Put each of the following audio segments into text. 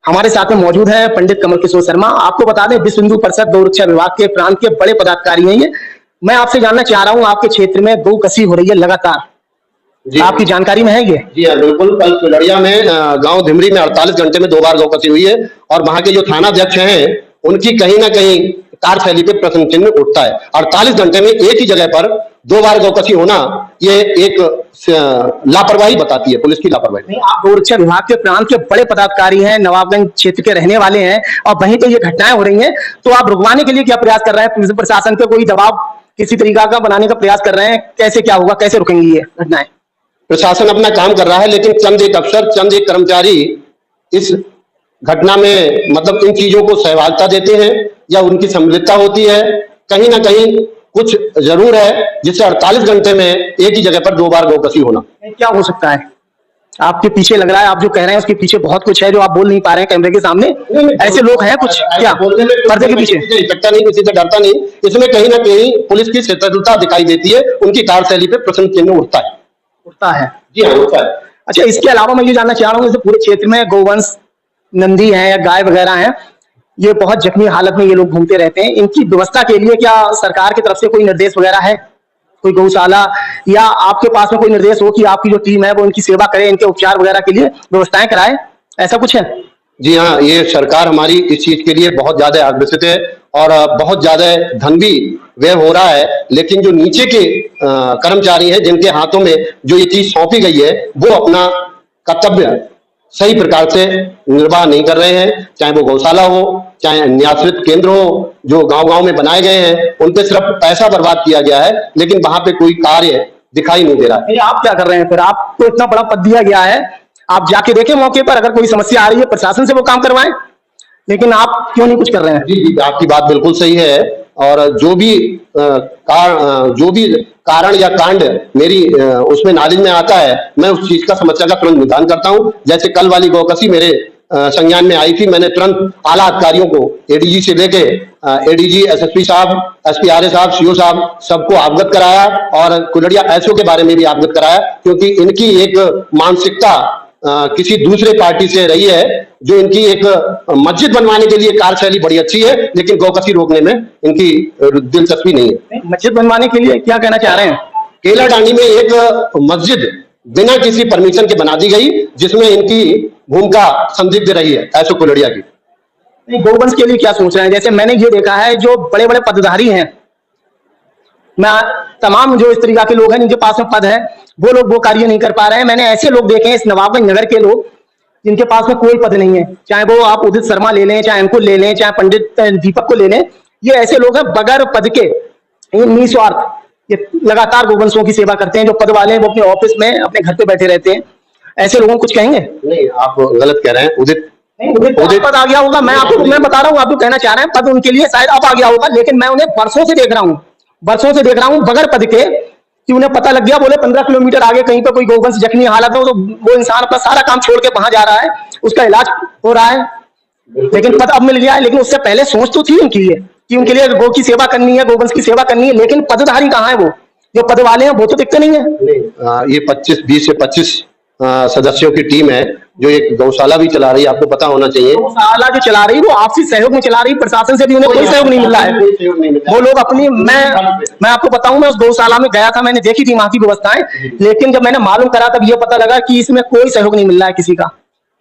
हमारे साथ में मौजूद है पंडित कमल किशोर शर्मा। आपको बता दें विश्व हिंदू परिषद गौरक्षा विभाग के प्रांत के बड़े पदाधिकारी हैं ये। मैं आपसे जानना चाह रहा हूँ, आपके क्षेत्र में गौ कसी हो रही है लगातार, जी आपकी जानकारी में है ये? जी हाँ, बिल्कुल। कल कुलड़िया में गांव धिमरी में 48 घंटे में 2 बार गौ कसी हुई है और वहां के जो थाना अध्यक्ष हैं उनकी कहीं ना कहीं कार्यशैली पे प्रश्न चिन्ह उठता है। 48 घंटे में एक ही जगह पर 2 बार गौकसी होना ये एक लापरवाही बताती है, पुलिस की लापरवाही। आप गौरक्षा विभाग के प्रांत के बड़े पदाधिकारी हैं, नवाबगंज क्षेत्र के रहने वाले हैं और वहीं तो ये घटनाएं हो रही हैं, तो आप रुकवाने के लिए क्या प्रयास कर रहे हैं? पुलिस प्रशासन पे कोई दबाव किसी तरीका का बनाने का प्रयास कर रहे हैं? कैसे क्या होगा, कैसे रुकेंगी ये घटनाएं? प्रशासन अपना काम कर रहा है, लेकिन चंद एक अफसर, चंद एक कर्मचारी इस घटना में मतलब इन चीजों को सहभागिता देते हैं या उनकी सम्मिलितता होती है। कहीं ना कहीं कुछ जरूर है जिससे 48 घंटे में एक ही जगह पर 2 बार गौकसी होना। क्या हो सकता है आपके पीछे? लग रहा है आप जो कह रहे हैं उसके पीछे बहुत कुछ है जो आप बोल नहीं पा रहे हैं कैमरे के सामने। ऐसे लोग हैं कुछ क्या बोलने में? पर्दे के पीछे इकट्ठा नहीं, किसी से डरता नहीं। इसमें कहीं ना कहीं पुलिस की सतर्कता दिखाई देती है, उनकी कार्यशैली पे प्रश्न चिन्ह उठता है। जी हाँ, उठता है। अच्छा, इसके अलावा मैं ये जानना चाह रहा हूँ, पूरे क्षेत्र में गौवंश, नंदी है या गाय वगैरह हैं, ये बहुत जख्मी हालत में ये लोग घूमते रहते हैं। इनकी व्यवस्था के लिए क्या सरकार की तरफ से कोई निर्देश वगैरह है? कोई गौशाला या आपके पास में कोई निर्देश हो कि आपकी जो टीम है वो इनकी सेवा करे, इनके उपचार वगैरह के लिए व्यवस्थाएं कराए, ऐसा कुछ है? जी हाँ, ये सरकार हमारी इस चीज के लिए बहुत ज्यादा अग्रसित है और बहुत ज्यादा धन भी व्यय हो रहा है, लेकिन जो नीचे के कर्मचारी हैं जिनके हाथों में जो ये चीज सौंपी गई है वो अपना कर्तव्य सही प्रकार से निर्वाह नहीं कर रहे हैं। चाहे वो गौशाला हो, चाहे न्यासृत केंद्र हो जो गांव-गांव में बनाए गए हैं, उन पे सिर्फ पैसा बर्बाद किया गया है, लेकिन वहां पे कोई कार्य दिखाई नहीं दे रहा है। आप क्या कर रहे हैं फिर? आपको इतना बड़ा पद दिया गया है, आप जाके देखें मौके पर, अगर कोई समस्या आ रही है प्रशासन से वो काम करवाएं, लेकिन आप क्यों नहीं कुछ कर रहे हैं? जी, आपकी बात बिल्कुल सही है और जो भी कारण या कांड मेरी उसमें नॉलेज में आता है, मैं उस चीज का समस्या का तुरंत निदान करता हूं। जैसे कल वाली गौकसी मेरे संज्ञान में आई थी, मैंने तुरंत आला अधिकारियों को एडीजी से लेके एडीजी, एसएसपी साहब, एसपीआरए साहब, सीओ साहब सबको अवगत कराया और कुलड़िया एसओ के बारे में भी अवगत कराया, क्योंकि इनकी एक मानसिकता किसी दूसरे पार्टी से रही है। जो इनकी एक मस्जिद बनवाने के लिए कार्यशैली बड़ी अच्छी है, लेकिन गौकसी रोकने में इनकी दिलचस्पी नहीं है। मस्जिद बनवाने के लिए क्या कहना चाह रहे हैं? केला डांडी में एक मस्जिद बिना किसी परमिशन के बना दी गई, जिसमें इनकी भूमिका संदिग्ध रही है ऐसो कुलड़िया की। गौवंश के लिए क्या सोच रहे हैं? जैसे मैंने ये देखा है जो बड़े बड़े पदधारी हैं, मैं तमाम जो इस तरीका के लोग हैं जिनके पास में पद है, वो लोग वो कार्य नहीं कर पा रहे हैं। मैंने ऐसे लोग देखे हैं इस नवाबगंज नगर के लोग जिनके पास में कोई पद नहीं है, चाहे वो आप उदित शर्मा ले लें, चाहे इनको ले लें, चाहे पंडित दीपक को ले लें, ये ऐसे लोग हैं बगैर पद के, निस्वार्थ, ये लगातार गौवंशों की सेवा करते हैं। जो पद वाले हैं वो अपने ऑफिस में अपने घर पे बैठे रहते हैं। ऐसे लोगों को कुछ कहेंगे? नहीं, आप गलत कह रहे हैं। उदित पद आ गया होगा, मैं बता रहा हूँ, आप जो कहना चाह रहे हैं पद उनके लिए शायद अब आ गया होगा, लेकिन मैं उन्हें वर्षों से देख रहा हूँ बगैर पद के, कि उन्हें पता लग गया, बोले 15 किलोमीटर आगे कहीं पर कोई गौवंश जख्मी हालत हो तो वो इंसान अपना सारा काम छोड़ के वहां जा रहा है, उसका इलाज हो रहा है, लेकिन पद अब मिल गया है। लेकिन उससे पहले सोच तो थी उनकी ये कि उनके लिए गौ की सेवा करनी है, गौवंश की सेवा करनी है, लेकिन पदधारी कहाँ है? वो जो पद वाले हैं वो तो दिखते नहीं है। ये 20 से 25 सदस्यों की टीम है जो एक गौशाला भी चला रही है, आपको पता होना चाहिए। गौशाला जो चला रही है वो आपसी सहयोग में चला रही है, प्रशासन से भी उन्हें कोई सहयोग नहीं मिल रहा है। वो लोग अपनी, मैं आपको बताऊं, मैं उस गौशाला में गया था, मैंने देखी थी वहां की व्यवस्थाएं, लेकिन जब मैंने मालूम करा तब ये पता लगा कि इसमें कोई सहयोग नहीं मिल रहा है किसी का,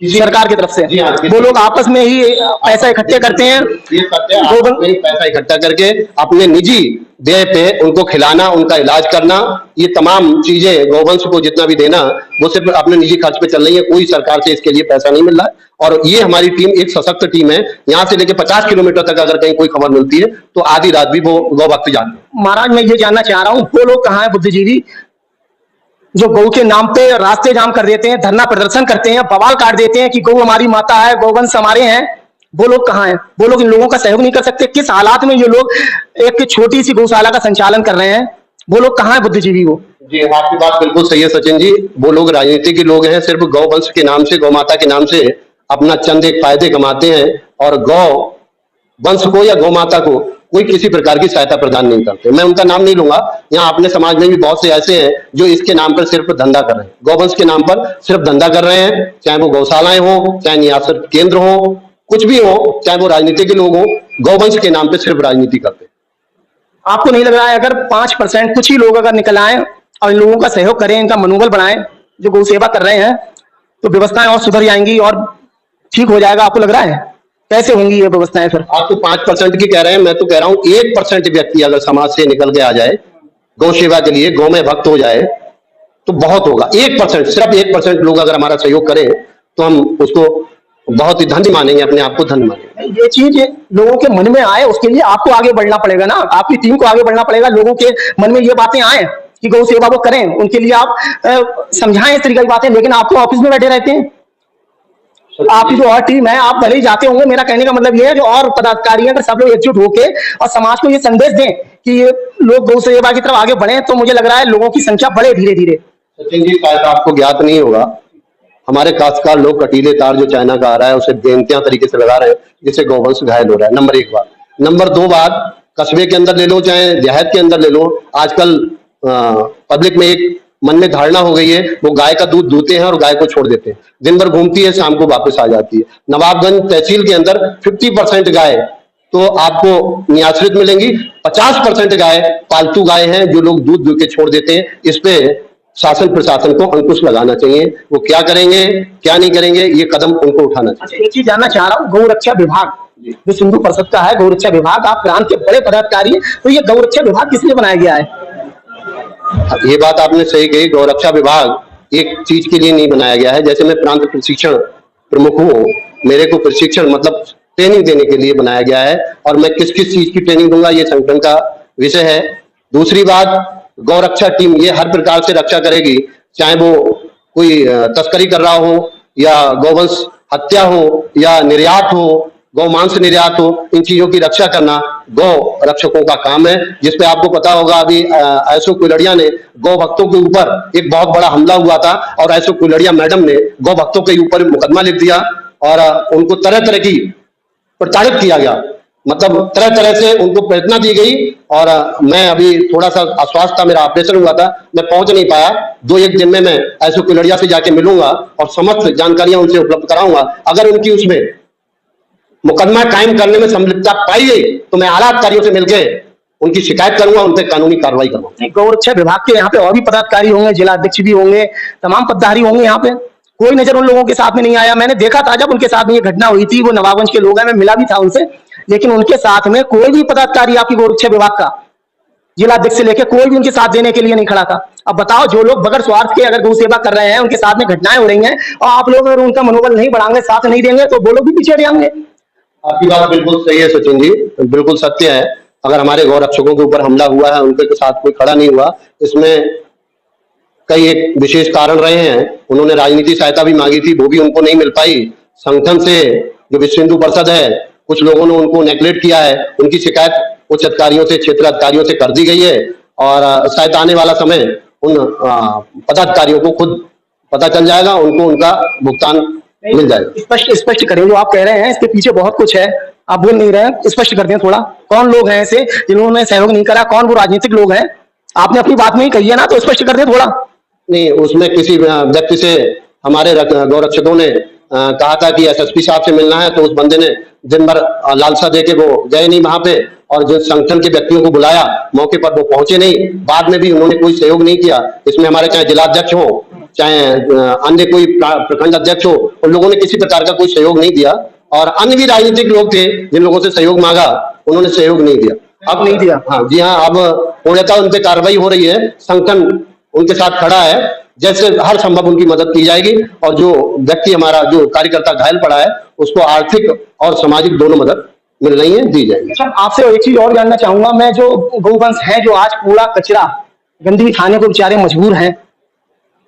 सरकार की तरफ से। वो लोग आपस में ही पैसा इकट्ठे करते हैं, पैसा इकट्ठा करके अपने निजी व्यय पे उनको खिलाना, उनका इलाज करना, ये तमाम चीजें गौवंश को जितना भी देना वो सिर्फ अपने निजी खर्च पे चल रही है। कोई सरकार से इसके लिए पैसा नहीं मिल रहा है और ये हमारी टीम एक सशक्त टीम है। यहाँ से लेके 50 किलोमीटर तक अगर कहीं कोई खबर मिलती है तो आधी रात भी वो गौ भक्त जाते हैं। महाराज, मैं ये जानना चाह रहा हूँ, वो लोग कहाँ है बुद्धिजीवी जो गौ के नाम पे रास्ते जाम कर देते हैं, धरना प्रदर्शन करते हैं, बवाल काट देते हैं कि गौ हमारी माता है, गौवंश हमारे हैं? वो लोग कहाँ हैं? वो लोग इन लोगों का सहयोग नहीं कर सकते? किस हालात में ये लोग एक छोटी सी गौशाला का संचालन कर रहे हैं? वो लोग कहाँ है बुद्धिजीवी? वो जी, आपकी बात बिल्कुल सही है सचिन जी। वो लोग राजनीति के लोग हैं, सिर्फ गौवंश के नाम से, गौ माता के नाम से अपना चंद एक फायदे कमाते हैं और गौ वंश को या गौ माता को कोई किसी प्रकार की सहायता प्रदान नहीं करते। मैं उनका नाम नहीं लूंगा, यहाँ अपने समाज में भी बहुत से ऐसे हैं जो इसके नाम पर सिर्फ धंधा कर रहे हैं, गौवंश के नाम पर सिर्फ धंधा कर रहे हैं, चाहे वो गौशालाएं हो, चाहे नियासत केंद्र हो, कुछ भी हो, चाहे वो राजनीति के लोग हो, गौवंश के नाम पे सिर्फ राजनीति करते हैं। आपको नहीं लग रहा है अगर 5% कुछ ही लोग अगर निकल आए और इन लोगों का सहयोग करें, इनका मनोबल बढ़ाएं, जो गौ सेवा कर रहे हैं, तो व्यवस्थाएं और सुधर जाएंगी और ठीक हो जाएगा? आपको लग रहा है? कैसे होंगी ये व्यवस्थाएं फिर? आप तो 5% की कह रहे हैं, मैं तो कह रहा हूं 1% व्यक्ति अगर समाज से निकल के आ जाए, गौ सेवा के लिए गौ में भक्त हो जाए, तो बहुत होगा। 1%, सिर्फ 1% लोग अगर हमारा सहयोग करें तो हम उसको बहुत ही धन्य मानेंगे, अपने आप को धन्य मानेंगे। ये चीज लोगों के मन में आए, उसके लिए आपको आगे बढ़ना पड़ेगा ना, आपकी टीम को आगे बढ़ना पड़ेगा। लोगों के मन में ये बातें आए कि गौ सेवा वो करें, उनके लिए आप समझाएं इस तरीके की बातें, लेकिन आप तो ऑफिस में बैठे रहते हैं। आपकी जो और टीम है, आप भले ही जाते होंगे, मेरा कहने का मतलब ये है जो और पदाधिकारी हैं, अगर सब लोग एकजुट होकर और समाज को ये संदेश दें कि ये लोग गौ सेवा की तरफ आगे बढ़े, तो मुझे लग रहा है लोगों की संख्या बढ़े धीरे धीरे। सचिन जी, शायद आपको ज्ञात नहीं होगा, हमारे काश्तकार लोग कटीले तार जो चाइना का आ रहा है उसे बेनतियां तरीके से लगा रहे हैं, जिससे गौवंश घायल हो रहा है। नंबर 1 बात। नंबर 2 बात, कस्बे के अंदर ले लो चाहे देहात के अंदर ले लो, आजकल पब्लिक में एक मन में धारणा हो गई है, वो गाय का दूध दूते हैं और गाय को छोड़ देते हैं, दिन भर घूमती है, शाम को वापस आ जाती है। नवाबगंज तहसील के अंदर 50% गाय तो आपको नियाश्रित मिलेंगी, 50% गाय पालतू गाय हैं जो लोग दूध दू के छोड़ देते हैं। इस पे शासन प्रशासन को अंकुश लगाना चाहिए। वो क्या करेंगे क्या नहीं करेंगे, ये कदम उनको उठाना चाहिए। अच्छा, एक चीज जानना चाह रहा हूँ, गौ रक्षा विभाग जो सिंधु परिषद का है, गौ रक्षा विभाग, आप प्रांत के बड़े पदाधिकारी हैं, तो ये गौ रक्षा विभाग किस लिए बनाया गया है? ये बात आपने सही कही, गौरक्षा विभाग एक चीज के लिए नहीं बनाया गया है। जैसे मैं प्रांत प्रशिक्षण प्रमुख हूँ, मेरे को प्रशिक्षण मतलब ट्रेनिंग देने के लिए बनाया गया है, और मैं किस किस चीज की ट्रेनिंग दूंगा ये संगठन का विषय है। दूसरी बात, गौरक्षा टीम ये हर प्रकार से रक्षा करेगी, चाहे वो कोई तस्करी कर रहा हो, या गौवंश हत्या हो, या निर्यात हो, गौ मांस निर्यात हो, इन चीजों की रक्षा करना गौ रक्षकों का काम है। जिसपे आपको पता होगा, अभी ऐसो कुलड़िया ने गौ भक्तों के ऊपर एक बहुत बड़ा हमला हुआ था, और ऐसो कुलड़िया मैडम ने गौ भक्तों के ऊपर मुकदमा लिख दिया और उनको तरह तरह की प्रताड़ित किया गया, मतलब तरह तरह से उनको प्रेरणा दी गई। और मैं अभी थोड़ा सा अस्वस्थ था, मेरा ऑपरेशन हुआ था, मैं पहुंच नहीं पाया। 2-1 दिन में मैं ऐसो कुलड़िया से जाके मिलूंगा और समस्त जानकारियां उनसे उपलब्ध कराऊंगा। अगर उनकी उसमें मुकदमा कायम करने में संलिप्तता पाई गई तो मैं आला अधिकारियों से मिलकर उनकी शिकायत करूंगा, उन पर कानूनी कार्रवाई करूंगा। गौरक्षा विभाग के यहाँ पे और भी पदाधिकारी होंगे, जिला अध्यक्ष भी होंगे, तमाम पदाधिकारी होंगे, यहाँ पे कोई नजर उन लोगों के साथ में नहीं आया? मैंने देखा था जब उनके साथ में ये घटना हुई थी, वो नवाबगंज के लोग हैं, मैं मिला भी था उनसे, लेकिन उनके साथ में कोई भी पदाधिकारी आपकी गौरक्षा विभाग का, जिला अध्यक्ष से लेकर, कोई भी उनके साथ देने के लिए नहीं खड़ा था। अब बताओ, जो लोग बगैर स्वार्थ के अगर गौ सेवा कर रहे हैं, उनके साथ में घटनाएं हो रही हैं, और आप लोग अगर उनका मनोबल नहीं बढ़ाएंगे, साथ नहीं देंगे, तो वो लोग भी पीछे हट जाएंगे। आपकी बात बिल्कुल सही है सचिन जी, बिल्कुल सत्य है। अगर हमारे गौ रक्षकों के ऊपर हमला हुआ है, उनके साथ कोई खड़ा नहीं हुआ, इसमें कई एक विशेष कारण रहे हैं। उन्होंने राजनीतिक सहायता भी मांगी थी, वो भी उनको नहीं मिल पाई। संगठन से जो विश्व हिंदू परिषद है, कुछ लोगों ने उनको नेग्लेक्ट किया है, उनकी शिकायत उच्च अधिकारियों से, क्षेत्र अधिकारियों से कर दी गई है, और शायद आने वाला समय उन पदाधिकारियों को खुद पता चल जाएगा, उनको उनका भुगतान मिल जाएगा। स्पष्ट करें, जो आप कह रहे हैं इसके पीछे बहुत कुछ है, आप बोल नहीं रहे हैं, स्पष्ट कर दें थोड़ा। कौन लोग हैं ऐसे जिन्होंने सहयोग नहीं करा? कौन वो राजनीतिक लोग हैं? आपने अपनी बात में ही कही है ना, तो स्पष्ट कर दें थोड़ा। नहीं, उसमें किसी व्यक्ति से हमारे गौरक्षकों ने कहा था कि एसएसपी साहब से मिलना है, तो उस बंदे ने दिन भर लालसा देके वो गए नहीं वहां पे, और जो संगठन के व्यक्तियों को बुलाया मौके पर वो पहुंचे नहीं। बाद में भी उन्होंने कोई सहयोग नहीं किया। इसमें हमारे चाहे जिलाध्यक्ष हो, चाहे अन्य कोई प्रखंड अध्यक्ष हो, उन लोगों ने किसी प्रकार का कोई सहयोग नहीं दिया। और अन्य भी राजनीतिक लोग थे जिन लोगों से सहयोग मांगा, उन्होंने सहयोग नहीं दिया। अब नहीं दिया, हाँ जी हाँ, अब पूर्णतः उन पे कार्रवाई हो रही है, संगठन उनके साथ खड़ा है, जैसे हर संभव उनकी मदद की जाएगी। और जो व्यक्ति हमारा जो कार्यकर्ता घायल पड़ा है, उसको आर्थिक और सामाजिक दोनों मदद मिल रही है, दी जाएगी। अच्छा, आपसे एक चीज और जानना चाहूंगा मैं, जो गौवंश है जो आज कूड़ा कचरा गंदगी खाने को बेचारे मजबूर हैं,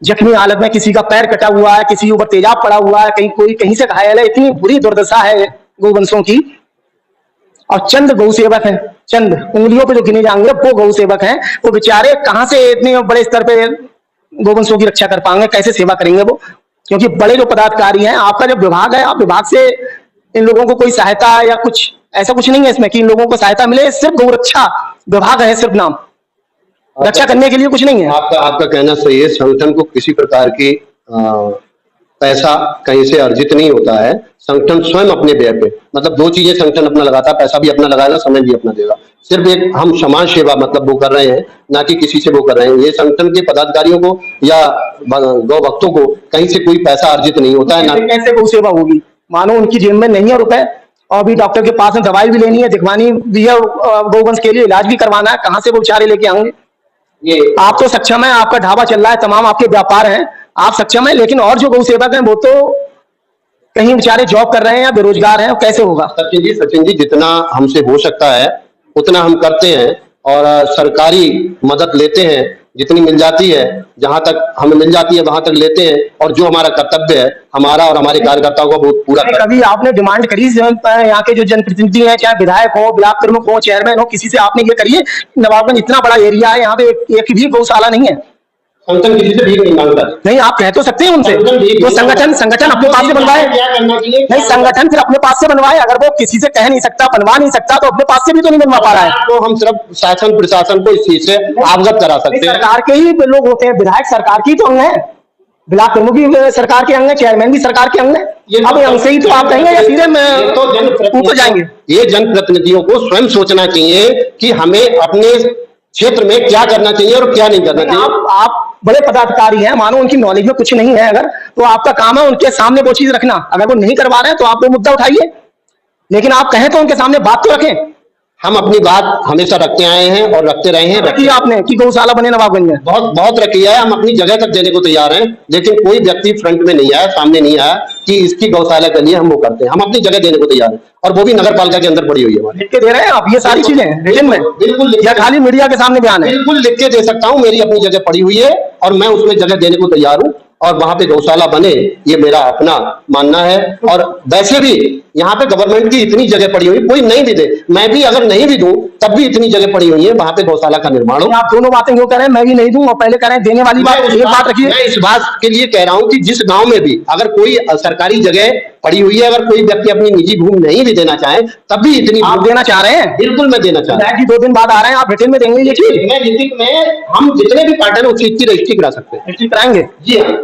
जख्मी हालत में, किसी का पैर कटा हुआ है, किसी के ऊपर तेजाब पड़ा हुआ है, कहीं कोई कहीं से घायल है, इतनी बुरी दुर्दशा है गौवंशों की, और चंद गौ सेवक हैं, चंद उंगलियों पे जो गिने जाएंगे वो गौ सेवक हैं, वो बेचारे कहां से इतने बड़े स्तर पे गौवंशों की रक्षा कर पाएंगे? कैसे सेवा करेंगे वो? क्योंकि बड़े जो पदाधिकारी हैं, आपका जब विभाग है, आप विभाग से इन लोगों को कोई सहायता या कुछ ऐसा कुछ नहीं है इसमें कि इन लोगों को सहायता मिले, सिर्फ गौरक्षा विभाग है, सिर्फ नाम, रक्षा करने के लिए कुछ नहीं है। आपका कहना सही है। संगठन को किसी प्रकार की पैसा कहीं से अर्जित नहीं होता है। संगठन स्वयं अपने व्यय पे, मतलब दो चीजें संगठन अपना लगाता है, पैसा भी अपना लगाएगा, समय भी अपना देगा। सिर्फ एक हम समाज सेवा मतलब वो कर रहे हैं, ना कि किसी से वो कर रहे हैं। ये संगठन के पदाधिकारियों को या गौ भक्तों को कहीं से कोई पैसा अर्जित नहीं होता है। ना कैसे गौ सेवा होगी? मानो उनकी जेब में नहीं है रुपए, और भी डॉक्टर के पास में दवाई भी लेनी है, दिखवानी भी है, गौवंश के लिए इलाज भी करवाना है, कहाँ से वो बेचारे लेके आएंगे? ये आप तो सक्षम है, आपका ढाबा चल रहा है, तमाम आपके व्यापार हैं, आप सक्षम है, लेकिन और जो गौ सेवक हैं वो तो कहीं बेचारे जॉब कर रहे हैं या बेरोजगार हैं, कैसे होगा? सचिन जी जितना हमसे हो सकता है उतना हम करते हैं, और सरकारी मदद लेते हैं जितनी मिल जाती है, जहां तक हमें मिल जाती है वहां तक लेते हैं, और जो हमारा कर्तव्य है हमारा और हमारे कार्यकर्ताओं को वो पूरा कभी आपने डिमांड करी यहाँ के जो जनप्रतिनिधि हैं, चाहे विधायक हो, ब्लॉक प्रमुख हो, चेयरमैन हो, किसी से आपने ये करिए? नवाबगंज इतना बड़ा एरिया है, यहाँ पे एक भी गौशाला नहीं है। संगठन किसी से भीख नहीं मांगता। नहीं, आप कह तो सकते हैं उनसे, तो संगठन अपने पास से बनवाए। नहीं, संगठन फिर अपने पास से बनवाए। अगर वो किसी से कह नहीं सकता, बनवा नहीं सकता, तो अपने पास से भी तो नहीं बनवा पा रहा है। तो हम सिर्फ शासन प्रशासन को इस चीज से अवगत करा सकते हैं। सरकार के ही लोग होते हैं, विधायक सरकार की तो अंग है, ब्लॉक प्रमुख भी सरकार के अंग है, चेयरमैन भी सरकार के अंग है। अब अंग से ही तो आप कहेंगे या सीधे ऊपर जाएंगे? ये जनप्रतिनिधियों को स्वयं सोचना चाहिए कि हमें अपने क्षेत्र में क्या करना चाहिए और क्या नहीं करना चाहिए। आप बड़े पदाधिकारी हैं, मानो उनकी नॉलेज में कुछ नहीं है, अगर तो आपका काम है उनके सामने वो चीज रखना। अगर वो नहीं करवा रहे हैं तो आप वो मुद्दा उठाइए, लेकिन आप कहें तो उनके सामने बात तो रखें। हम अपनी बात हमेशा रखते आए हैं और रखते रहे हैं। रखी आपने कि गौशाला बने नवाबगंज में? बहुत रखी है। हम अपनी जगह तक देने को तैयार हैं, लेकिन कोई व्यक्ति फ्रंट में नहीं आया, सामने नहीं आया कि इसकी गौशाला के लिए हम वो करते हैं। हम अपनी जगह देने को तैयार हैं, और वो भी नगर पालिका के अंदर पड़ी हुई है। लिख के दे रहे हैं आप ये सारी चीजें रिटन में? बिल्कुल, या खाली मीडिया के सामने बयान है? बिल्कुल लिख के दे सकता हूँ। मेरी अपनी जगह पड़ी हुई है और मैं उसमें जगह देने को तैयार हूँ, और वहां पे गौशाला बने, ये मेरा अपना मानना है। और वैसे भी यहाँ पे गवर्नमेंट की इतनी जगह पड़ी हुई, कोई नहीं भी दे, मैं भी अगर नहीं भी दूं तब भी इतनी जगह पड़ी हुई है, वहां पे गौशाला का निर्माण हो। आप दोनों बातें क्यों कह रहे हैं? मैं भी नहीं दूं और पहले कह रहे हैं देने वाली बात, एक बात रखिए। मैं इस बात के लिए कह रहा हूँ कि जिस गांव में भी अगर कोई सरकारी जगह पड़ी हुई है, अगर कोई व्यक्ति अपनी निजी भूमि नहीं भी देना चाहे, तब भी इतनी आप देना चाह रहे हैं? बिल्कुल मैं देना चाह रहा हूँ। 2 दिन बाद आ रहे हैं, आप रिटर्न में देंगे ये चीज? में हम जितने भी पार्टनर उस चीज की रजिस्ट्री करा सकते हैं। रजिस्ट्री कराएंगे? जी हाँ।